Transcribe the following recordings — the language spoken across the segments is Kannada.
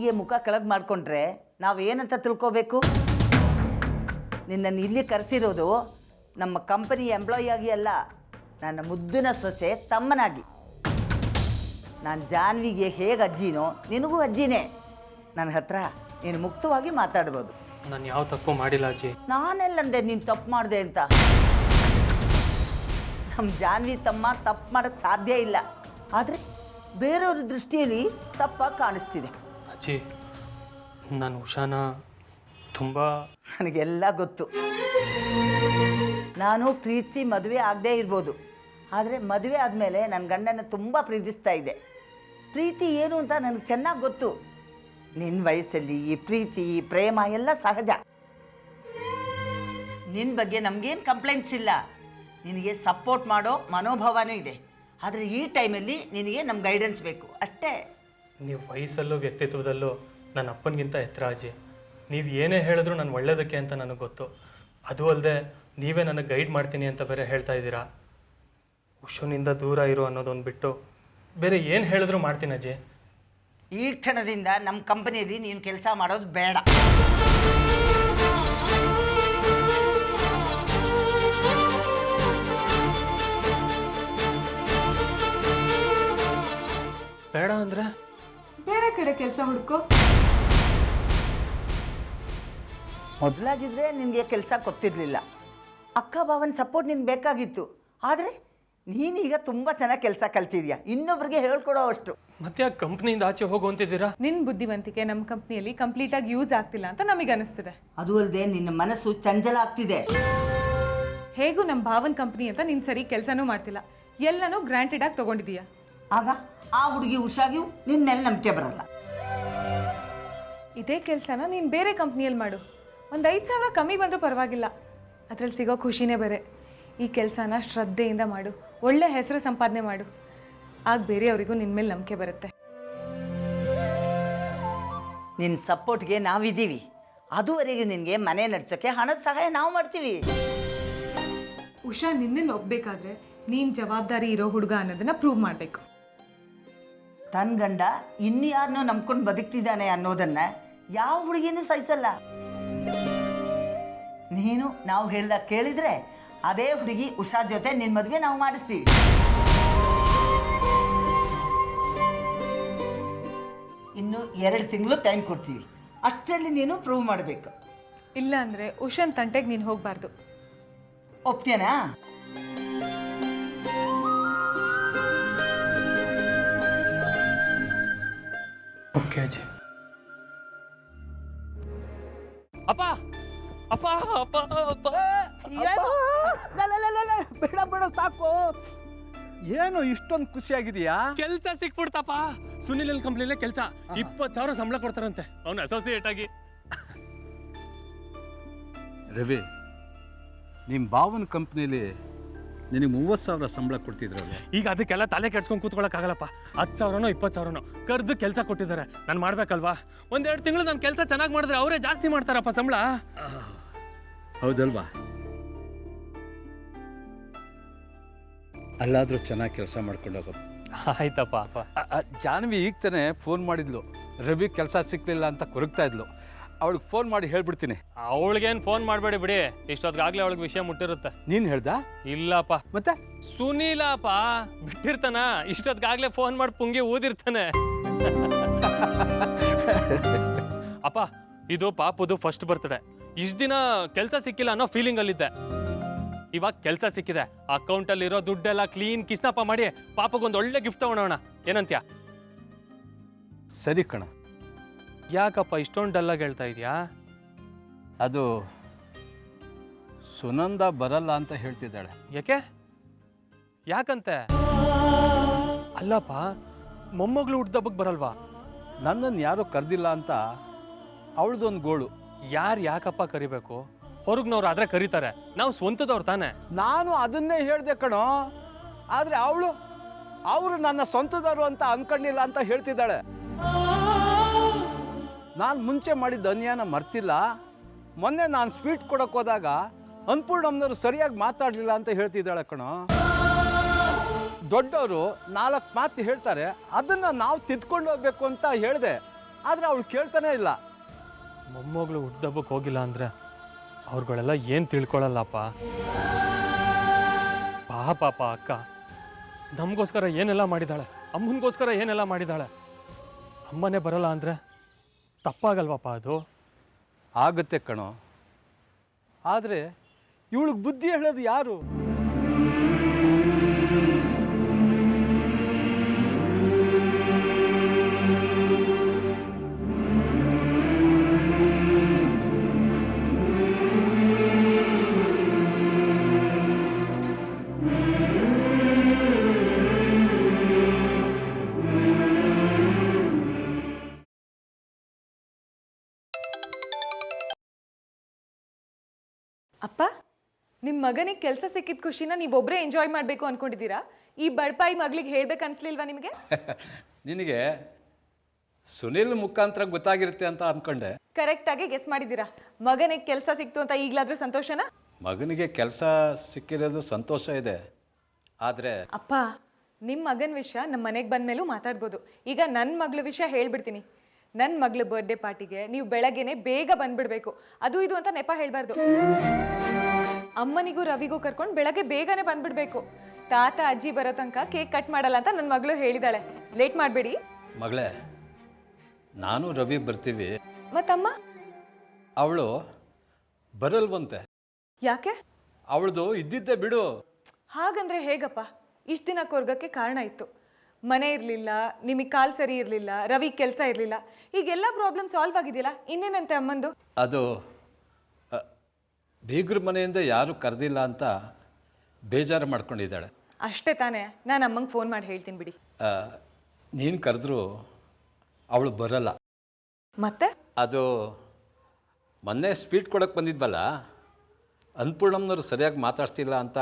ಹೀಗೆ ಮುಖ ಕೆಳಗೆ ಮಾಡಿಕೊಂಡ್ರೆ ನಾವೇನಂತ ತಿಳ್ಕೋಬೇಕು? ನಿನ್ನನ್ನು ಇಲ್ಲಿ ಕರೆಸಿರೋದು ನಮ್ಮ ಕಂಪನಿ ಎಂಪ್ಲಾಯಿ ಆಗಿ ಅಲ್ಲ, ನನ್ನ ಮುದ್ದಿನ ಸೊಸೆ ತಮ್ಮನಾಗಿ. ನಾನು ಜಾನ್ವಿಗೆ ಹೇಗೆ ಅಜ್ಜಿನೋ ನಿನಗೂ ಅಜ್ಜಿನೇ. ನನ್ನ ಹತ್ರ ನೀನು ಮುಕ್ತವಾಗಿ ಮಾತಾಡ್ಬೋದು. ನಾನು ಯಾವ ತಪ್ಪು ಮಾಡಿಲ್ಲ ಅಜ್ಜಿ. ನಾನೆಲ್ಲಂದೆ ನೀನು ತಪ್ಪು ಮಾಡಿದೆ ಅಂತ. ನಮ್ಮ ಜಾನ್ವಿ ತಮ್ಮ ತಪ್ಪು ಮಾಡೋಕ್ಕೆ ಸಾಧ್ಯ ಇಲ್ಲ, ಆದರೆ ಬೇರೆಯವ್ರ ದೃಷ್ಟಿಯಲ್ಲಿ ತಪ್ಪಾಗಿ ಕಾಣಿಸ್ತಿದೆ. ಅಜ್ಜಿ, ನಾನು ಉಷಾನ ತುಂಬ ನನಗೆಲ್ಲ ಗೊತ್ತು. ನಾನು ಪ್ರೀತಿಸಿ ಮದುವೆ ಆಗದೇ ಇರ್ಬೋದು, ಆದರೆ ಮದುವೆ ಆದಮೇಲೆ ನನ್ನ ಗಂಡನ ತುಂಬ ಪ್ರೀತಿಸ್ತಾ ಇದ್ದೆ. ಪ್ರೀತಿ ಏನು ಅಂತ ನನಗೆ ಚೆನ್ನಾಗಿ ಗೊತ್ತು. ನಿನ್ನ ವಯಸ್ಸಲ್ಲಿ ಈ ಪ್ರೀತಿ ಪ್ರೇಮ ಎಲ್ಲ ಸಹಜ. ನಿನ್ನ ಬಗ್ಗೆ ನಮಗೇನು ಕಂಪ್ಲೇಂಟ್ಸ್ ಇಲ್ಲ, ನಿನಗೆ ಸಪೋರ್ಟ್ ಮಾಡೋ ಮನೋಭಾವನೂ ಇದೆ. ಆದರೆ ಈ ಟೈಮಲ್ಲಿ ನಿನಗೆ ನಮ್ಮ ಗೈಡೆನ್ಸ್ ಬೇಕು ಅಷ್ಟೇ. ನೀವು ವಯಸ್ಸಲ್ಲೂ ವ್ಯಕ್ತಿತ್ವದಲ್ಲೂ ನನ್ನ ಅಪ್ಪನಿಗಿಂತ ಎತ್ತರ ಅಜ್ಜಿ. ನೀವು ಏನೇ ಹೇಳಿದ್ರು ನಾನು ಒಳ್ಳೇದಕ್ಕೆ ಅಂತ ನನಗೆ ಗೊತ್ತು. ಅದು ಅಲ್ಲದೆ ನೀವೇ ನನಗೆ ಗೈಡ್ ಮಾಡ್ತೀನಿ ಅಂತ ಬೇರೆ ಹೇಳ್ತಾ ಇದ್ದೀರಾ. ಉಷುನಿಂದ ದೂರ ಇರೋ ಅನ್ನೋದೊಂದು ಬಿಟ್ಟು ಬೇರೆ ಏನು ಹೇಳಿದ್ರು ಮಾಡ್ತೀನಿ ಅಜ್ಜಿ. ಈ ಕ್ಷಣದಿಂದ ನಮ್ಮ ಕಂಪನಿಯಲ್ಲಿ ನೀನು ಕೆಲಸ ಮಾಡೋದು ಬೇಡ. ಬೇಡ ಅಂದರೆ ಬೇರೆ ಕಡೆ ಕೆಲಸ ಹುಡ್ಕೋ. ಮೊದಲಾಗಿದ್ದರೆ ನಿನಗೆ ಕೆಲಸ ಗೊತ್ತಿರಲಿಲ್ಲ, ಅಕ್ಕ ಭಾವನ ಸಪೋರ್ಟ್ ನಿನ್ಗೆ ಬೇಕಾಗಿತ್ತು. ಆದರೆ ನೀನೀಗ ತುಂಬ ಚೆನ್ನಾಗಿ ಕೆಲಸ ಕಲ್ತಿದ್ಯಾ, ಇನ್ನೊಬ್ರಿಗೆ ಹೇಳ್ಕೊಡೋ ಅಷ್ಟು. ಮತ್ತೆ ಆ ಕಂಪ್ನಿಯಿಂದ ಆಚೆ ಹೋಗುವಂತಿದ್ದೀರಾ? ನಿನ್ನ ಬುದ್ಧಿವಂತಿಕೆ ನಮ್ಮ ಕಂಪ್ನಿಯಲ್ಲಿ ಕಂಪ್ಲೀಟಾಗಿ ಯೂಸ್ ಆಗ್ತಿಲ್ಲ ಅಂತ ನಮಗೆ ಅನಿಸ್ತಿದೆ. ಅದು ಅಲ್ಲದೆ ನಿನ್ನ ಮನಸ್ಸು ಚಂಚಲ ಆಗ್ತಿದೆ. ಹೇಗೂ ನಮ್ಮ ಭಾವನ್ ಕಂಪ್ನಿ ಅಂತ ನೀನು ಸರಿ ಕೆಲಸನೂ ಮಾಡ್ತಿಲ್ಲ, ಎಲ್ಲನೂ ಗ್ರಾಂಟೆಡ್ ಆಗಿ ತೊಗೊಂಡಿದೀಯಾ. ಆಗ ಆ ಹುಡುಗಿ ಉಷಾಗಿಯೂ ನಿನ್ನ ಮೇಲೆ ನಂಬಿಕೆ ಬರಲ್ಲ. ಇದೇ ಕೆಲಸನ ನೀನು ಬೇರೆ ಕಂಪ್ನಿಯಲ್ಲಿ ಮಾಡು, ಒಂದು 5,000 ಕಮ್ಮಿ ಬಂದರೂ ಪರವಾಗಿಲ್ಲ, ಅದರಲ್ಲಿ ಸಿಗೋ ಖುಷಿನೇ ಬೇರೆ. ಈ ಕೆಲಸನ ಶ್ರದ್ಧೆಯಿಂದ ಮಾಡು, ಒಳ್ಳೆ ಹೆಸರು ಸಂಪಾದನೆ ಮಾಡು, ಆಗ ಬೇರೆಯವರಿಗೂ ನಿನ್ನ ಮೇಲೆ ನಂಬಿಕೆ ಬರುತ್ತೆ. ನಿನ್ನ ಸಪೋರ್ಟ್ಗೆ ನಾವಿದ್ದೀವಿ. ಅದುವರೆಗೂ ನಿನಗೆ ಮನೆ ನಡೆಸೋಕ್ಕೆ ಹಣದ ಸಹಾಯ ನಾವು ಮಾಡ್ತೀವಿ. ಉಷಾ ನಿನ್ನನ್ನು ಒಪ್ಪಬೇಕಾದ್ರೆ ನೀನು ಜವಾಬ್ದಾರಿ ಇರೋ ಹುಡುಗ ಅನ್ನೋದನ್ನ ಪ್ರೂವ್ ಮಾಡಬೇಕು. ತನ್ನ ಗಂಡ ಇನ್ಯಾರನ್ನೋ ನಂಬ್ಕೊಂಡು ಬದುಕ್ತಿದ್ದಾನೆ ಅನ್ನೋದನ್ನು ಯಾವ ಹುಡುಗಿನೂ ಸಹಿಸಲ್ಲ. ನೀನು ನಾವು ಹೇಳ್ದಾಗ ಕೇಳಿದರೆ ಅದೇ ಹುಡುಗಿ ಉಷಾ ಜೊತೆ ನಿನ್ನ ಮದುವೆ ನಾವು ಮಾಡಿಸ್ತೀವಿ. ಇನ್ನು 2 ತಿಂಗಳು ಟೈಮ್ ಕೊಡ್ತೀವಿ, ಅಷ್ಟರಲ್ಲಿ ನೀನು ಪ್ರೂವ್ ಮಾಡಬೇಕು. ಇಲ್ಲ ಅಂದರೆ ಉಷಾನ್ ತಂಟೆಗೆ ನೀನು ಹೋಗಬಾರ್ದು. ಒಪ್ತೇನಾ? ಓಕೆ ಅಜ್ಜಿ. ಅಪ್ಪ ಅಪ್ಪ ಅಪ್ಪ ಅಪ್ಪ ಏನು? ಬೇಡ ಬೇಡ ಸಾಕು. ಏನು ಇಷ್ಟೊಂದು ಖುಷಿಯಾಗಿದೆಯಾ? ಕೆಲಸ ಸಿಕ್ಬಿಡ್ತಪ್ಪ. ಸುನಿಲ್ ಕಂಪ್ನಿಲೇ ಕೆಲಸ, 20,000 ಸಂಬಳ ಕೊಡ್ತಾರಂತೆ ಅವನು ಅಸೋಸಿಯೇಟ್ ಆಗಿ. ರವಿ, ನಿಮ್ಮ ಭಾವನ ಕಂಪ್ನಿಲಿ ನಿನಗೆ 30,000 ಸಂಬಳ ಕೊಡ್ತಿದ್ರಲ್ಲ. ಈಗ ಅದಕ್ಕೆಲ್ಲ ತಲೆ ಕೆಡ್ಸ್ಕೊಂಡು ಕೂತ್ಕೊಳ್ಳೋಕ್ಕಾಗಲ್ಲಪ್ಪ. 10,000ನೋ 20,000ನೋ ಕರೆದು ಕೆಲಸ ಕೊಟ್ಟಿದ್ದಾರೆ, ನಾನು ಮಾಡ್ಬೇಕಲ್ವಾ? 1-2 ತಿಂಗಳು ನಾನು ಕೆಲಸ ಚೆನ್ನಾಗಿ ಮಾಡಿದ್ರೆ ಅವರೇ ಜಾಸ್ತಿ ಮಾಡ್ತಾರಪ್ಪ ಸಂಬಳ. ಹೌದಲ್ವಾ? ಅಲ್ಲಾದರೂ ಚೆನ್ನಾಗಿ ಕೆಲಸ ಮಾಡ್ಕೊಂಡು ಹೋಗೋದು. ಆಯ್ತಪ್ಪ. ಜಾನ್ವಿ ಈಗ ತಾನೇ ಫೋನ್ ಮಾಡಿದ್ಲು, ರವಿ ಕೆಲಸ ಸಿಕ್ಲಿಲ್ಲ ಅಂತ ಕೊರಗ್ತಾ ಇದ್ಲು. ಅವಳಿಗೆ ಫೋನ್ ಮಾಡಿ ಹೇಳ್ಬಿಡ್ತೀನಿ. ಅವಳಿಗೇನು ಫೋನ್ ಮಾಡಬೇಡಿ ಬಿಡಿ, ಇಷ್ಟೊತ್ತಿಗಾಗಲೇ ಅವಳಿಗೆ ವಿಷಯ ಮುಟ್ಟಿರುತ್ತೆ. ನೀನು ಹೇಳ್ದ? ಇಲ್ಲಪ್ಪ. ಮತ್ತೆ ಸುನೀಲಪ್ಪ ಬಿಟ್ಟಿರ್ತಾನ, ಇಷ್ಟೊತ್ತಿಗಾಗಲೇ ಫೋನ್ ಮಾಡಿ ಪುಂಗಿ ಊದಿರ್ತಾನೆ. ಅಪ್ಪ, ಇದು ಪಾಪುದು ಫಸ್ಟ್ ಬರ್ತ್ಡೇ. ಇಷ್ಟು ದಿನ ಕೆಲಸ ಸಿಕ್ಕಿಲ್ಲ ಅನ್ನೋ ಫೀಲಿಂಗ್ ಅಲ್ಲಿದ್ದೆ. ಇವಾಗ ಕೆಲಸ ಸಿಕ್ಕಿದೆ, ಅಕೌಂಟಲ್ಲಿರೋ ದುಡ್ಡೆಲ್ಲ ಕ್ಲೀನ್ ಕಿಸ್ನಪ್ಪ ಮಾಡಿ ಪಾಪಗೊಂದು ಒಳ್ಳೆ ಗಿಫ್ಟ್ ತಗೊಳೋಣ, ಏನಂತ್ಯ? ಸರಿ ಕಣ. ಯಾಕಪ್ಪ ಇಷ್ಟೊಂದು ಡಲ್ಲಾಗಿ ಹೇಳ್ತಾ ಇದೆಯಾ? ಅದು ಸುನಂದ ಬರಲ್ಲ ಅಂತ ಹೇಳ್ತಿದ್ದಾಳೆ. ಯಾಕೆ? ಯಾಕಂತೆ? ಅಲ್ಲಪ್ಪ, ಮೊಮ್ಮಗಳು ಹುಟ್ಟಿದಬ್ಬಕ್ಕೆ ಬರಲ್ವಾ? ನನ್ನನ್ನು ಯಾರೂ ಕರೆದಿಲ್ಲ ಅಂತ ಅವಳದೊಂದು ಗೋಳು. ಯಾರು ಯಾಕಪ್ಪ ಕರಿಬೇಕು? ಹೊರಗ್ನವ್ರು ಆದ್ರೆ ಕರೀತಾರೆ, ನಾವು ಸ್ವಂತದವ್ರು ತಾನೆ. ನಾನು ಅದನ್ನೇ ಹೇಳ್ದೆ ಕಣೋ, ಆದರೆ ಅವರು ನನ್ನ ಸ್ವಂತದವರು ಅಂತ ಅನ್ಕೊಂಡಿಲ್ಲ ಅಂತ ಹೇಳ್ತಿದ್ದಾಳೆ. ನಾನು ಮುಂಚೆ ಮಾಡಿದ್ದ ಅನ್ಯಾಯನ ಮರ್ತಿಲ್ಲ. ಮೊನ್ನೆ ನಾನು ಸ್ವೀಟ್ ಕೊಡೋಕೆ ಹೋದಾಗ ಅನ್ಪೂರ್ಣಮ್ಮನವರು ಸರಿಯಾಗಿ ಮಾತಾಡಲಿಲ್ಲ ಅಂತ ಹೇಳ್ತಿದ್ದಾಳೆ ಕಣೋ. ದೊಡ್ಡವರು 4 ಮಾತು ಹೇಳ್ತಾರೆ, ಅದನ್ನು ನಾವು ತಿದ್ಕೊಂಡು ಹೋಗ್ಬೇಕು ಅಂತ ಹೇಳಿದೆ. ಆದರೆ ಅವಳು ಕೇಳ್ತಾನೇ ಇಲ್ಲ. ಮೊಮ್ಮಗಳು ಹುಟ್ಟಿದಬ್ಬಕ್ಕೆ ಹೋಗಿಲ್ಲ ಅಂದರೆ ಅವ್ರುಗಳೆಲ್ಲ ಏನು ತಿಳ್ಕೊಳ್ಳಲ್ಲಪ್ಪ. ಪಾಪ ಅಕ್ಕ ನಮಗೋಸ್ಕರ ಏನೆಲ್ಲ ಮಾಡಿದ್ದಾಳೆ, ಅಮ್ಮನಿಗೋಸ್ಕರ ಏನೆಲ್ಲ ಮಾಡಿದ್ದಾಳೆ. ಅಮ್ಮನೇ ಬರಲ್ಲ ಅಂದರೆ ತಪ್ಪಾಗಲ್ವಪ್ಪ ಅದು? ಆಗುತ್ತೆ ಕಣೋ, ಆದರೆ ಇವಳಿಗೆ ಬುದ್ಧಿ ಹೇಳೋದು ಯಾರು? ಅಪ್ಪ, ನಿಮ್ಮ ಮಗನಿಗೆ ಕೆಲಸ ಸಿಕ್ಕಿದ ಖುಷಿನ ನೀವೊಬ್ಬರೇ ಎಂಜಾಯ್ ಮಾಡಬೇಕು ಅಂದ್ಕೊಂಡಿದ್ದೀರಾ? ಈ ಬಡಪಾಯಿ ಮಗಳಿಗೆ ಹೇಳ್ಬೇಕು ಅನ್ಸ್ಲಿಲ್ವಾ ನಿಮಗೆ? ನಿನಗೆ ಸುನಿಲ್ ಮುಖಾಂತರ ಗೊತ್ತಾಗಿರುತ್ತೆ ಅಂತ ಅಂದ್ಕೊಂಡೆ. ಕರೆಕ್ಟಾಗಿ ಗೆಸ್ ಮಾಡಿದ್ದೀರಾ. ಮಗನಿಗೆ ಕೆಲಸ ಸಿಕ್ತು ಅಂತ ಈಗಲಾದ್ರೂ ಸಂತೋಷನಾ? ಮಗನಿಗೆ ಕೆಲಸ ಸಿಕ್ಕಿರೋದು ಸಂತೋಷ ಇದೆ, ಆದರೆ ಅಪ್ಪ, ನಿಮ್ಮ ಮಗನ ವಿಷಯ ನಮ್ಮ ಮನೆಗೆ ಬಂದ ಮೇಲೂ ಮಾತಾಡ್ಬೋದು. ಈಗ ನನ್ನ ಮಗಳ ವಿಷಯ ಹೇಳ್ಬಿಡ್ತೀನಿ. ನನ್ನ ಮಗಳ ಬರ್ಡೇ ಪಾರ್ಟಿಗೆ ನೀವು ಬೆಳಗ್ಗೆನೆ ಬೇಗ ಬಂದ್ಬಿಡ್ಬೇಕು. ಅದು ಇದು ಅಂತ ನೆಪ ಹೇಳ್ಬಾರ್ದು. ಅಮ್ಮನಿಗೂ ರವಿಗೂ ಕರ್ಕೊಂಡು ಬೆಳಗ್ಗೆ ಬೇಗನೆ ಬಂದ್ಬಿಡ್ಬೇಕು. ತಾತ ಅಜ್ಜಿ ಬರೋ ತನಕ ಕೇಕ್ ಕಟ್ ಮಾಡಲ್ಲ ಅಂತ ನನ್ನ ಮಗಳು ಹೇಳಿದಾಳೆ. ಲೇಟ್ ಮಾಡಬೇಡಿ. ಮಗಳೇ, ನಾನು ರವಿ ಬರ್ತೀವಿ. ಮತ್ತಮ್ಮ? ಅವಳು ಬರಲ್ವಂತೆ. ಯಾಕೆ? ಅವಳದು ಇದ್ದಿದ್ದೆ ಬಿಡು. ಹಾಗಂದ್ರೆ ಹೇಗಪ್ಪ? ಇಷ್ಟು ದಿನ ಕೊರ್ಗಕ್ಕೆ ಕಾರಣ ಇತ್ತು. ಮನೆ ಇರಲಿಲ್ಲ, ನಿಮಗೆ ಕಾಲು ಸರಿ ಇರಲಿಲ್ಲ, ರವಿ ಕೆಲಸ ಇರಲಿಲ್ಲ. ಈಗೆಲ್ಲ ಪ್ರಾಬ್ಲಮ್ ಸಾಲ್ವ್ ಆಗಿದೆಯಲ್ಲ, ಇನ್ನೇನಂತೆ ಅಮ್ಮಂದು? ಅದು ಬೀಗ್ರ ಮನೆಯಿಂದ ಯಾರೂ ಕರೆದಿಲ್ಲ ಅಂತ ಬೇಜಾರು ಮಾಡ್ಕೊಂಡಿದ್ದಾಳೆ. ಅಷ್ಟೇ ತಾನೇ? ನಾನು ಅಮ್ಮಂಗೆ ಫೋನ್ ಮಾಡಿ ಹೇಳ್ತೀನಿ ಬಿಡಿ. ನೀನು ಕರೆದ್ರೂ ಅವಳು ಬರಲ್ಲ. ಮತ್ತೆ? ಅದು ಮೊನ್ನೆ ಸ್ವೀಟ್ ಕೊಡೋಕ್ಕೆ ಬಂದಿದ್ವಲ್ಲ, ಅನ್ನಪೂರ್ಣಮ್ಮನವರು ಸರಿಯಾಗಿ ಮಾತಾಡ್ತಿಲ್ಲ ಅಂತ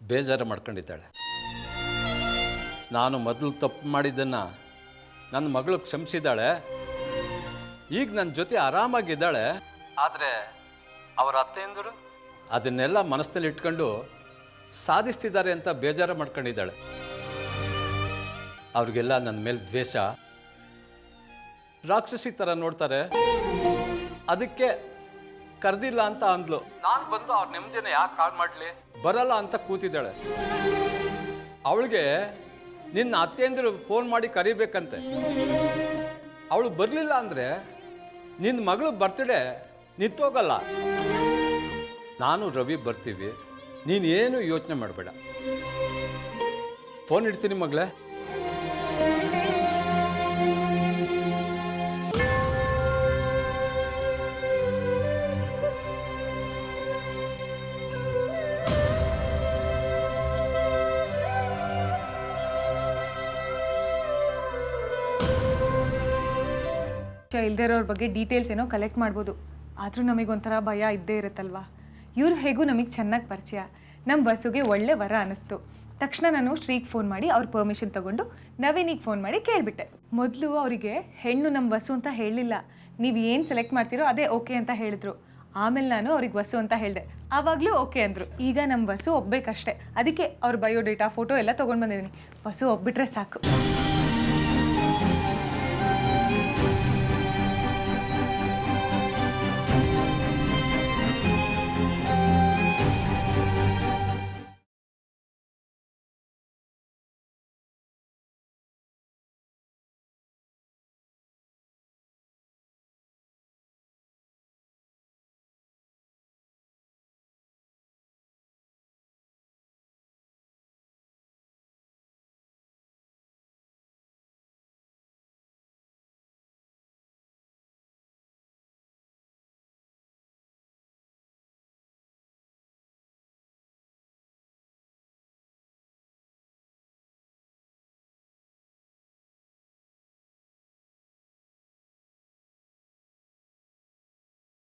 ಬೇಜಾರು ಮಾಡ್ಕೊಂಡಿದ್ದಾಳೆ. ನಾನು ಮೊದಲು ತಪ್ಪು ಮಾಡಿದ್ದನ್ನು ನನ್ನ ಮಗಳು ಕ್ಷಮಿಸಿದ್ದಾಳೆ. ಈಗ ನನ್ನ ಜೊತೆ ಆರಾಮಾಗಿದ್ದಾಳೆ. ಆದರೆ ಅವರ ಅತ್ತೆಯಂದರು ಅದನ್ನೆಲ್ಲ ಮನಸ್ಸಿನಲ್ಲಿ ಇಟ್ಕೊಂಡು ಸಾಧಿಸ್ತಿದ್ದಾರೆ ಅಂತ ಬೇಜಾರು ಮಾಡ್ಕೊಂಡಿದ್ದಾಳೆ. ಅವ್ರಿಗೆಲ್ಲ ನನ್ನ ಮೇಲೆ ದ್ವೇಷ, ರಾಕ್ಷಸಿ ಥರ ನೋಡ್ತಾರೆ. ಅದಕ್ಕೆ ಕರೆದಿಲ್ಲ ಅಂತ ಅಂದ್ಲು. ನಾನು ಬಂದು ಅವ್ರ ನೆಮ್ಮದಿನ ಯಾಕೆ ಕಾಲ್ ಮಾಡಲಿ, ಬರಲ್ಲ ಅಂತ ಕೂತಿದ್ದಾಳೆ. ಅವಳಿಗೆ ನಿನ್ನ ಅತ್ತೆಯಂದರು ಫೋನ್ ಮಾಡಿ ಕರಿಬೇಕಂತೆ. ಅವಳು ಬರಲಿಲ್ಲ ಅಂದರೆ ನಿನ್ನ ಮಗಳು ಬರ್ತ್ಡೇ ನಿಂತೋಗಲ್ಲ. ನಾನು ರವಿ ಬರ್ತೀವಿ, ನೀನೇನು ಯೋಚನೆ ಮಾಡಬೇಡ. ಫೋನ್ ಇಡ್ತೀನಿ ಮಗಳೇ. ಇಲ್ದೇ ಇರೋರ ಬಗ್ಗೆ ಡೀಟೇಲ್ಸ್ ಏನೋ ಕಲೆಕ್ಟ್ ಮಾಡ್ಬೋದು. ಆದರೂ ನಮಗೊಂಥರ ಭಯ ಇದ್ದೇ ಇರುತ್ತಲ್ವಾ. ಇವ್ರು ಹೇಗೂ ನಮಗೆ ಚೆನ್ನಾಗಿ ಪರಿಚಯ. ನಮ್ಮ ಬಸ್ಸುಗೆ ಒಳ್ಳೆ ವರ ಅನ್ನಿಸ್ತು. ತಕ್ಷಣ ನಾನು ಶ್ರೀಗೆ ಫೋನ್ ಮಾಡಿ ಅವ್ರ ಪರ್ಮಿಷನ್ ತೊಗೊಂಡು ನವೀನಿಗೆ ಫೋನ್ ಮಾಡಿ ಕೇಳಿಬಿಟ್ಟೆ. ಮೊದಲು ಅವರಿಗೆ ಹೆಣ್ಣು ನಮ್ಮ ಬಸ್ಸು ಅಂತ ಹೇಳಲಿಲ್ಲ. ನೀವು ಏನು ಸೆಲೆಕ್ಟ್ ಮಾಡ್ತೀರೋ ಅದೇ ಓಕೆ ಅಂತ ಹೇಳಿದ್ರು. ಆಮೇಲೆ ನಾನು ಅವ್ರಿಗೆ ಬಸ್ಸು ಅಂತ ಹೇಳಿದೆ. ಆವಾಗಲೂ ಓಕೆ ಅಂದರು. ಈಗ ನಮ್ಮ ಬಸ್ಸು ಒಪ್ಪಬೇಕಷ್ಟೆ. ಅದಕ್ಕೆ ಅವ್ರ ಬಯೋಡೇಟಾ ಫೋಟೋ ಎಲ್ಲ ತೊಗೊಂಡು ಬಂದಿದ್ದೀನಿ. ಬಸ್ಸು ಒಪ್ಬಿಟ್ರೆ ಸಾಕು.